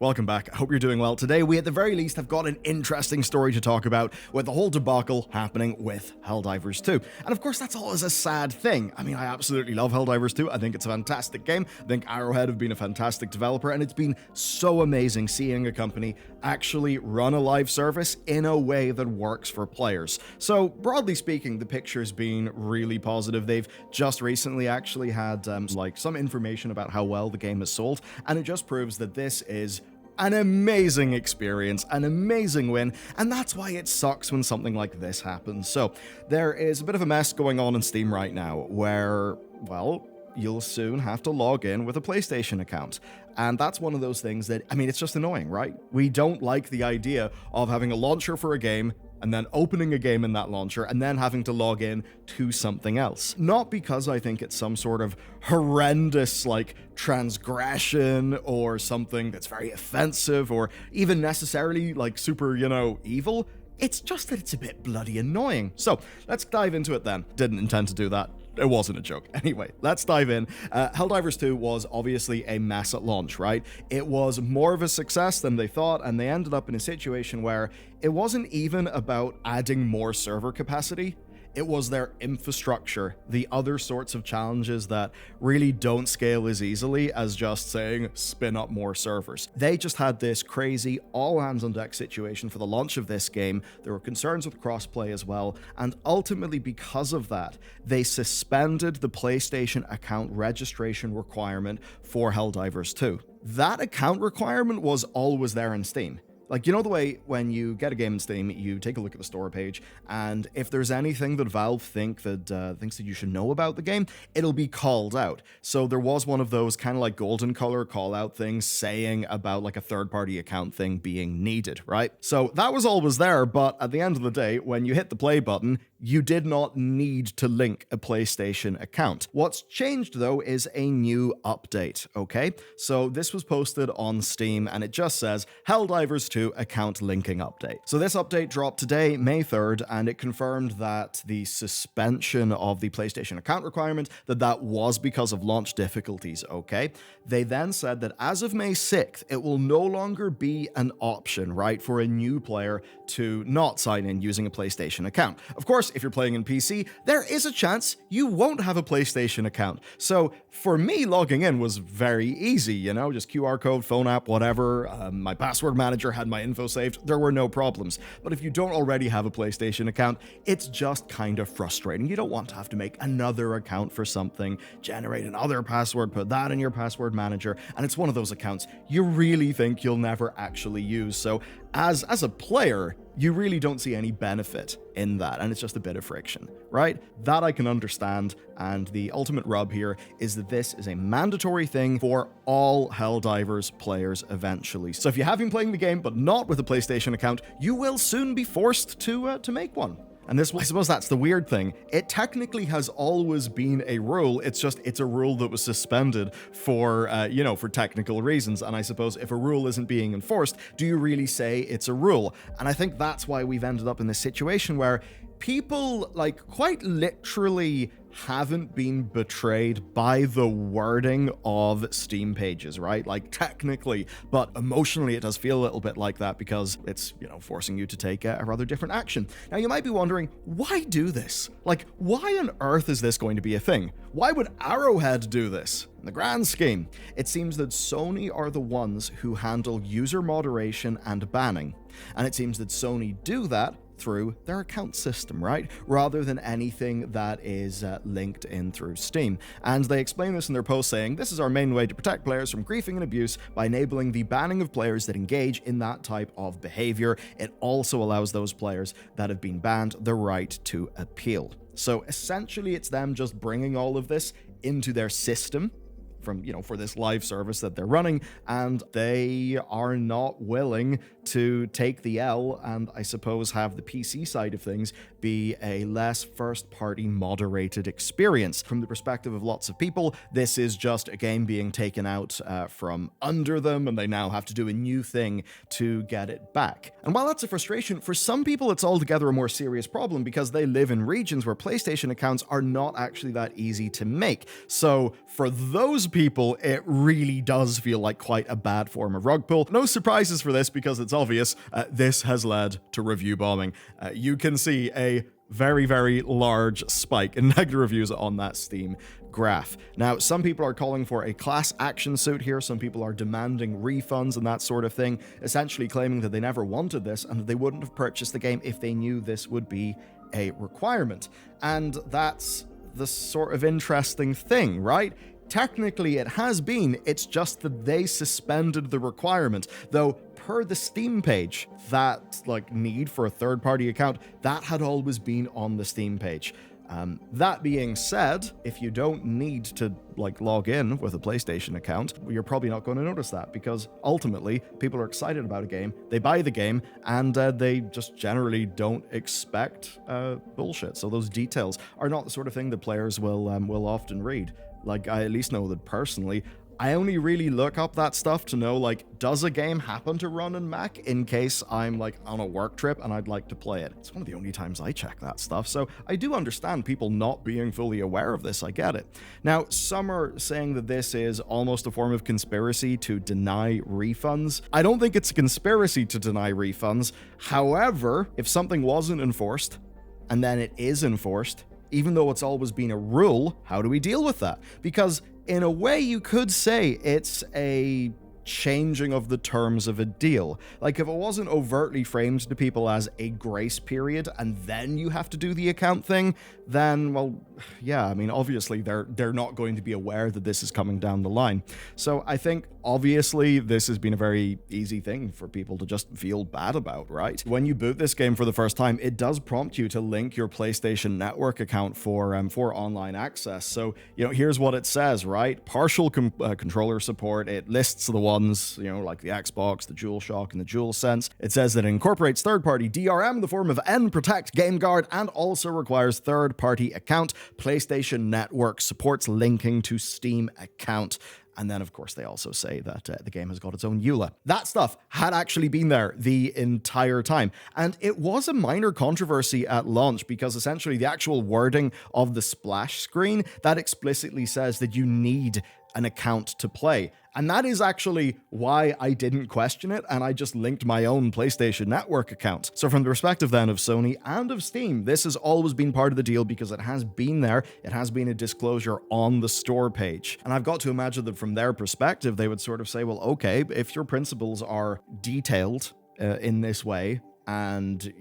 Welcome back. I hope you're doing well. Today, we at the very least have got an interesting story to talk about with the whole debacle happening with Helldivers 2. And of course, that's always a sad thing. I mean, I absolutely love Helldivers 2. I think it's a fantastic game. I think Arrowhead have been a fantastic developer, and it's been so amazing seeing a company actually run a live service in a way that works for players. So, broadly speaking, the picture's been really positive. They've just recently actually had some information about how well the game has sold, and it just proves that this is an amazing experience, an amazing win, and that's why it sucks when something like this happens. So, there is a bit of a mess going on in Steam right now where, well, you'll soon have to log in with a PlayStation account. And that's one of those things that, I mean, it's just annoying, right? We don't like the idea of having a launcher for a game and then opening a game in that launcher and then having to log in to something else. Not because I think it's some sort of horrendous, transgression or something that's very offensive or even necessarily, super, evil. It's just that it's a bit bloody annoying. So, let's dive into it then. Didn't intend to do that. It wasn't a joke. Anyway, let's dive in. Helldivers 2 was obviously a mess at launch, right? It was more of a success than they thought, and they ended up in a situation where it wasn't even about adding more server capacity. It was their infrastructure, the other sorts of challenges that really don't scale as easily as just saying, spin up more servers. They just had this crazy all-hands-on-deck situation for the launch of this game. There were concerns with crossplay as well, and ultimately because of that, they suspended the PlayStation account registration requirement for Helldivers 2. That account requirement was always there in Steam. The way when you get a game in Steam, you take a look at the store page, and if there's anything that Valve thinks that you should know about the game, it'll be called out. So there was one of those kind of like golden color call out things saying about a third-party account thing being needed, right? So that was always there, but at the end of the day, when you hit the play button, you did not need to link a PlayStation account. What's changed, though, is a new update, okay? So this was posted on Steam, and it just says, Helldivers 2 account linking update. So this update dropped today, May 3rd, and it confirmed that the suspension of the PlayStation account requirement, that was because of launch difficulties, okay? They then said that as of May 6th, it will no longer be an option, right, for a new player to not sign in using a PlayStation account. Of course, if you're playing in PC, there is a chance you won't have a PlayStation account. So for me, logging in was very easy, just QR code, phone app, whatever. My password manager had my info saved. There were no problems. But if you don't already have a PlayStation account, it's just kind of frustrating. You don't want to have to make another account for something, generate another password, put that in your password manager, and it's one of those accounts you really think you'll never actually use. So as a player, you really don't see any benefit in that, and it's just a bit of friction, right? That I can understand, and the ultimate rub here is that this is a mandatory thing for all Helldivers players eventually. So if you have been playing the game but not with a PlayStation account, you will soon be forced to make one. And I suppose that's the weird thing. It technically has always been a rule. It's a rule that was suspended for technical reasons. And I suppose if a rule isn't being enforced, do you really say it's a rule? And I think that's why we've ended up in this situation where people, quite literally haven't been betrayed by the wording of Steam pages, right? Technically, but emotionally it does feel a little bit like that because it's, forcing you to take a rather different action. Now, you might be wondering, why do this? Why on earth is this going to be a thing? Why would Arrowhead do this? In the grand scheme, it seems that Sony are the ones who handle user moderation and banning. And it seems that Sony do that through their account system, right? Rather than anything that is linked in through Steam. And they explain this in their post saying, this is our main way to protect players from griefing and abuse by enabling the banning of players that engage in that type of behavior. It also allows those players that have been banned the right to appeal. So essentially it's them just bringing all of this into their system for this live service that they're running, and they are not willing to take the L and I suppose have the PC side of things be a less first-party moderated experience. From the perspective of lots of people, this is just a game being taken out from under them, and they now have to do a new thing to get it back. And while that's a frustration, for some people it's altogether a more serious problem because they live in regions where PlayStation accounts are not actually that easy to make. So for those people, it really does feel like quite a bad form of rug pull. No surprises for this because it's obvious. This has led to review bombing. You can see a very, very large spike in negative reviews on that Steam graph. Now, some people are calling for a class action suit here. Some people are demanding refunds and that sort of thing, essentially claiming that they never wanted this and that they wouldn't have purchased the game if they knew this would be a requirement. And that's the sort of interesting thing, right? Technically, it has been, it's just that they suspended the requirement, though per the Steam page, that need for a third-party account, that had always been on the Steam page. That being said, if you don't need to log in with a PlayStation account, you're probably not going to notice that because ultimately people are excited about a game, they buy the game, and they just generally don't expect bullshit. So those details are not the sort of thing that players will often read. I at least know that personally, I only really look up that stuff to know, does a game happen to run in Mac in case I'm, on a work trip and I'd like to play it? It's one of the only times I check that stuff, so I do understand people not being fully aware of this, I get it. Now, some are saying that this is almost a form of conspiracy to deny refunds. I don't think it's a conspiracy to deny refunds. However, if something wasn't enforced, and then it is enforced, even though it's always been a rule, how do we deal with that? Because in a way, you could say it's a changing of the terms of a deal. If it wasn't overtly framed to people as a grace period and then you have to do the account thing, then, well, yeah, I mean, obviously they're not going to be aware that this is coming down the line. So I think, obviously, this has been a very easy thing for people to just feel bad about, right? When you boot this game for the first time, it does prompt you to link your PlayStation Network account for online access. So, here's what it says, right? Partial controller support. It lists the ones, like the Xbox, the DualShock, and the DualSense. It says that it incorporates third-party DRM in the form of N-Protect GameGuard and also requires third-party account. PlayStation Network supports linking to Steam account. And then, of course, they also say that the game has got its own EULA. That stuff had actually been there the entire time. And it was a minor controversy at launch because essentially the actual wording of the splash screen, that explicitly says that you need an account to play. And that is actually why I didn't question it, and I just linked my own PlayStation Network account. So from the perspective then of Sony and of Steam, this has always been part of the deal because it has been there, it has been a disclosure on the store page. And I've got to imagine that from their perspective, they would sort of say, well, okay, if your principles are detailed in this way, and,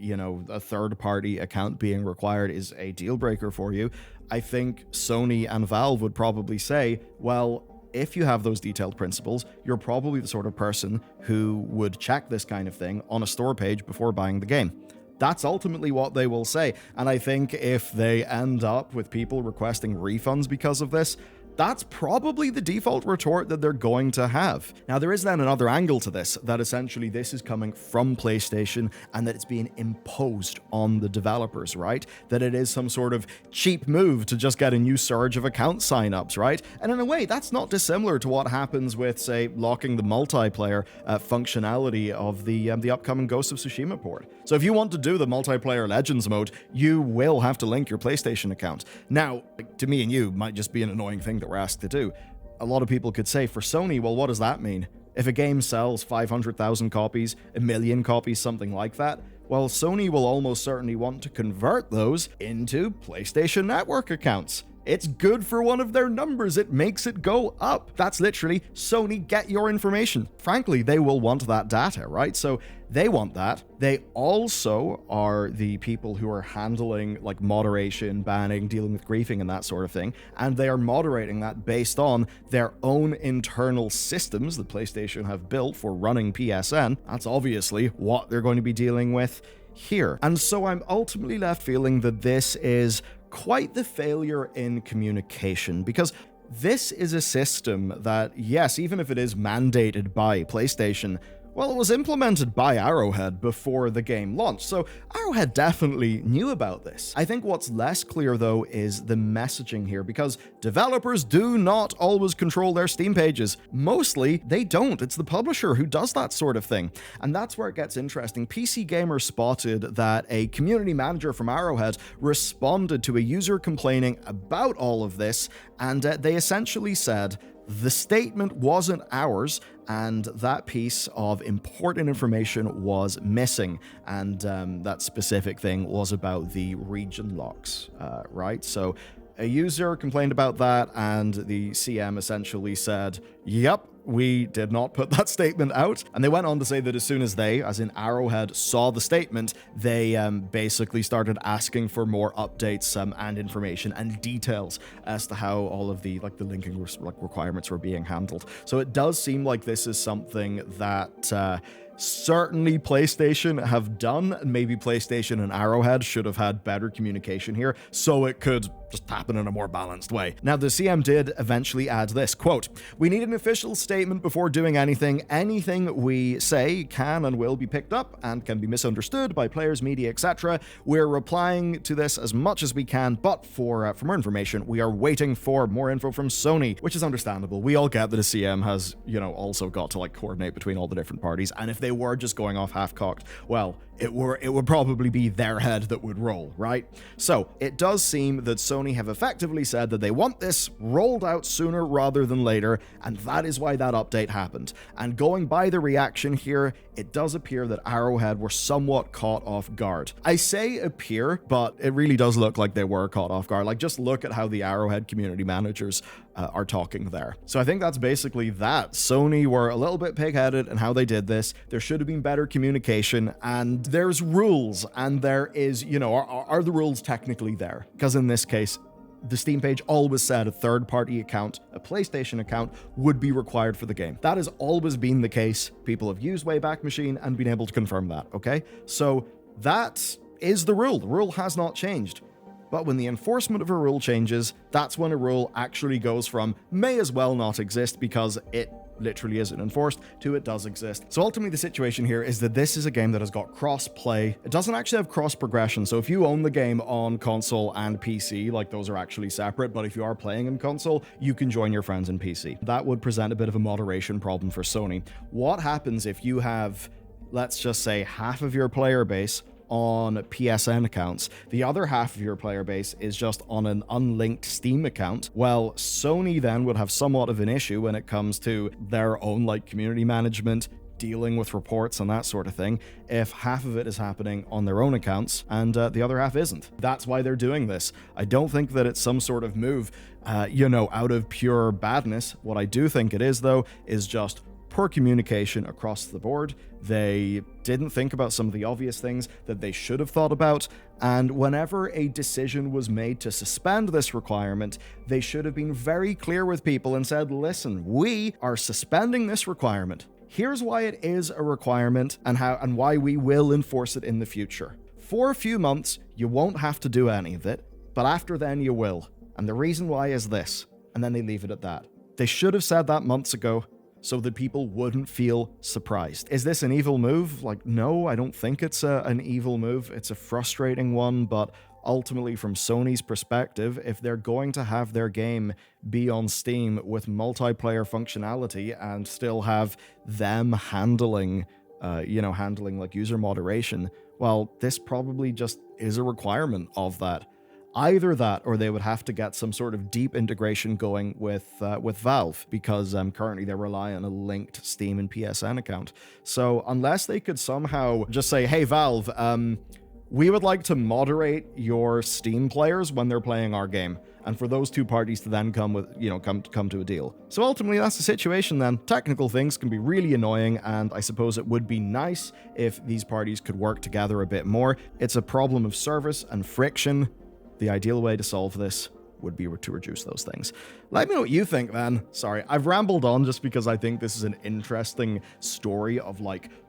a third-party account being required is a deal breaker for you, I think Sony and Valve would probably say, well, if you have those detailed principles, you're probably the sort of person who would check this kind of thing on a store page before buying the game. That's ultimately what they will say. And I think if they end up with people requesting refunds because of this, that's probably the default retort that they're going to have. Now, there is then another angle to this, that essentially this is coming from PlayStation and that it's being imposed on the developers, right? That it is some sort of cheap move to just get a new surge of account signups, right? And in a way, that's not dissimilar to what happens with, say, locking the multiplayer functionality of the upcoming Ghost of Tsushima port. So if you want to do the multiplayer Legends mode, you will have to link your PlayStation account. Now, to me and you, might just be an annoying thing that we're asked to do. A lot of people could say, for Sony, well, what does that mean? If a game sells 500,000 copies, 1 million copies, something like that, well, Sony will almost certainly want to convert those into PlayStation Network accounts. It's good for one of their numbers. It makes it go up. That's literally, Sony, get your information. Frankly, they will want that data, right? So they want that. They also are the people who are handling moderation, banning, dealing with griefing and that sort of thing. And they are moderating that based on their own internal systems that PlayStation have built for running PSN. That's obviously what they're going to be dealing with here. And so I'm ultimately left feeling that this is quite the failure in communication, because this is a system that, yes, even if it is mandated by PlayStation, well, it was implemented by Arrowhead before the game launched, so Arrowhead definitely knew about this. I think what's less clear, though, is the messaging here, because developers do not always control their Steam pages. Mostly, they don't. It's the publisher who does that sort of thing. And that's where it gets interesting. PC Gamer spotted that a community manager from Arrowhead responded to a user complaining about all of this, and they essentially said the statement wasn't ours, and that piece of important information was missing. And that specific thing was about the region locks, right? So a user complained about that, and the CM essentially said, yep, we did not put that statement out. And they went on to say that as soon as they, as in Arrowhead, saw the statement, they basically started asking for more updates and information and details as to how all of the the linking requirements were being handled. So it does seem like this is something that certainly PlayStation have done, and maybe PlayStation and Arrowhead should have had better communication here, so it could just happen in a more balanced way. Now, the CM did eventually add this, quote, "We need an official statement before doing anything. Anything we say can and will be picked up and can be misunderstood by players, media, etc. We're replying to this as much as we can, but for more information, we are waiting for more info from Sony," which is understandable. We all get that a CM has, also got to coordinate between all the different parties, and if they were just going off half-cocked, well, it would probably be their head that would roll, right? So it does seem that Sony have effectively said that they want this rolled out sooner rather than later, and that is why that update happened. And going by the reaction here, it does appear that Arrowhead were somewhat caught off guard. I say appear, but it really does look like they were caught off guard. Just look at how the Arrowhead community managers are talking there. So I think that's basically that. Sony were a little bit pig-headed in how they did this. There should have been better communication, and there's rules, and there is, are the rules technically there? Because in this case, the Steam page always said a third-party account, a PlayStation account, would be required for the game. That has always been the case. People have used Wayback Machine and been able to confirm that, okay? So that is the rule. The rule has not changed. But when the enforcement of a rule changes, that's when a rule actually goes from may as well not exist because it literally isn't enforced to it does exist. So ultimately the situation here is that this is a game that has got cross-play. It doesn't actually have cross-progression, so if you own the game on console and PC, those are actually separate, but if you are playing in console, you can join your friends in PC. That would present a bit of a moderation problem for Sony. What happens if you have, let's just say, half of your player base on PSN accounts, the other half of your player base is just on an unlinked Steam account? Well, Sony then would have somewhat of an issue when it comes to their own community management, dealing with reports and that sort of thing, if half of it is happening on their own accounts and the other half isn't. That's why they're doing this. I don't think that it's some sort of move, out of pure badness. What I do think it is, though, is just poor communication across the board. They didn't think about some of the obvious things that they should have thought about, and whenever a decision was made to suspend this requirement, they should have been very clear with people and said, listen, we are suspending this requirement. Here's why it is a requirement and why we will enforce it in the future. For a few months, you won't have to do any of it, but after then you will. And the reason why is this. And then they leave it at that. They should have said that months ago, so that people wouldn't feel surprised. Is this an evil move? No, I don't think it's an evil move. It's a frustrating one, but ultimately from Sony's perspective, if they're going to have their game be on Steam with multiplayer functionality and still have them handling user moderation, well, this probably just is a requirement of that. Either that, or they would have to get some sort of deep integration going with Valve, because currently they rely on a linked Steam and PSN account. So unless they could somehow just say, hey, Valve, we would like to moderate your Steam players when they're playing our game, and for those two parties to then come to a deal. So ultimately, that's the situation then. Technical things can be really annoying, and I suppose it would be nice if these parties could work together a bit more. It's a problem of service and friction. The ideal way to solve this would be to reduce those things. Let me know what you think, man. Sorry, I've rambled on just because I think this is an interesting story of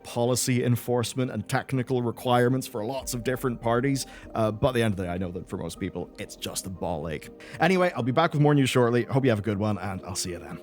policy enforcement and technical requirements for lots of different parties. But at the end of the day, I know that for most people, it's just a ball ache. Anyway, I'll be back with more news shortly. Hope you have a good one, and I'll see you then.